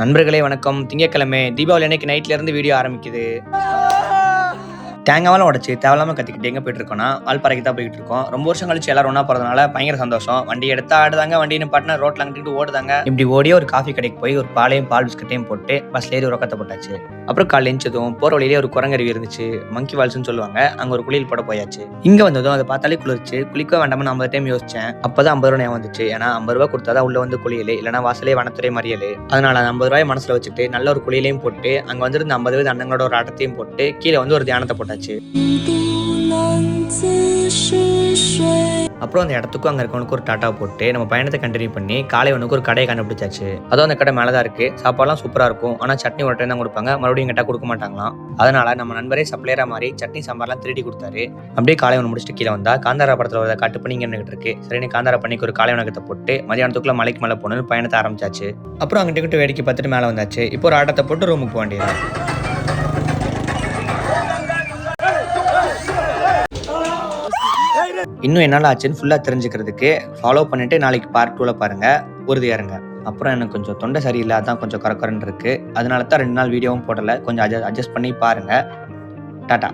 நண்பர்களே வணக்கம். திங்கட்கிழமை தீபாவளி அன்னைக்கு நைட்ல இருந்து வீடியோ ஆரம்பிக்குது. தேங்காவெல்லாம் உடச்சு தேவையில்லாம கத்திக்கிட்டு எங்கே போயிட்டு இருக்கோம்னா வால்பாறைக்கு தான் போயிட்டு இருக்கோம். ரொம்ப வருஷம் கழிச்சு எல்லாரும் ஒன்றா போகிறதுனால பயங்கர சந்தோஷம். வண்டி எடுத்தா ஆடுதாங்க, வண்டின்னு பாட்டினா ரோட்டில் அங்கிட்டு ஓடுதாங்க. இப்படி ஓடியே ஒரு காஃபி கடைக்கு போய் ஒரு பாலையும் பால் பிஸ்கட்டையும் போட்டு பஸ்ல ஏறி உரக்கத்தை போட்டாச்சு. அப்புறம் காலையில் எழுந்ததும் போகிற வழியிலே ஒரு குரங்கருவி இருந்துச்சு, மங்கி வால்ஸ்ன்னு சொல்லுவாங்க. அங்கே ஒரு குளியல் போட போயாச்சு. இங்கே வந்ததும் அதை பார்த்தாலே குளிர்ச்சு. குளிக்க வேண்டாம்னு 50 டைம் யோசிச்சேன். அப்போ தான் 50 ரூபாய் வந்துச்சு. ஏன்னா 50 ரூபா கொடுத்தா தான் உள்ள வந்து குளியல், இல்லைனா வாசலே வனத்துறை மறியல். அதனால அந்த 50 ரூபாய் மனசில் வச்சுட்டு நல்ல ஒரு குளியலையும் போட்டு அங்கே வந்துருந்த 50 வயது அண்ணங்களோட ஒரு ஆட்டத்தையும் போட்டு கீழே வந்து ஒரு தியானத்தை போட்டாச்சு. அப்புறம் அந்த இடத்துக்கும் அங்கே இருக்கவனுக்கு ஒரு டாட்டா போட்டு நம்ம பயணத்தை கண்டினியூ பண்ணி காலை ஒன்றுக்கு ஒரு கடையை கண்டுபிடிச்சாச்சு. அதுவும் அந்த கடை மேலே தான் இருக்கு. சாப்பாடுலாம் சூப்பராக இருக்கும். ஆனால் சட்னி ஒரு டைம் தான் கொடுப்பாங்க, மறுபடியும் கேட்டால் கொடுக்க மாட்டாங்களாம். அதனால நம்ம நண்பரே சப்ளையரா மாதிரி சட்னி சாம்பார்லாம் திருடி கொடுத்தாரு. அப்படியே காலை ஒன்று முடிச்சுட்டு கீழே வந்தா காந்தாரா படத்தில் ஒரு காட்டு பண்ணி இங்கே இருக்கு. சரின்னு காந்தாரா பண்ணிக்கு ஒரு காலை உணவகத்தை போட்டு மதியானத்துக்குள்ள மலைக்கு மேலே போகணும்னு பயணத்தை ஆரம்பிச்சாச்சு. அப்புறம் அங்கிட்ட வேடிக்கை பார்த்துட்டு மேலே வந்தாச்சு. இப்போ ஒரு ஆட்டத்தை போட்டு ரூமுக்கு போக வேண்டியது. இன்னும் என்னால் ஆச்சுன்னு ஃபுல்லாக தெரிஞ்சுக்கிறதுக்கு ஃபாலோ பண்ணிட்டு நாளைக்கு பார்ட் 2ல பாருங்க. உறுதியாக இருங்க. அப்புறம் எனக்கு கொஞ்சம் தொண்டை சரியில்லை, அதான் கொஞ்சம் கரக்கரன்னு இருக்கு. அதனால தான் 2 நாள் வீடியோவும் போடலை. கொஞ்சம் அட்ஜஸ்ட் பண்ணி பாருங்க. டாட்டா.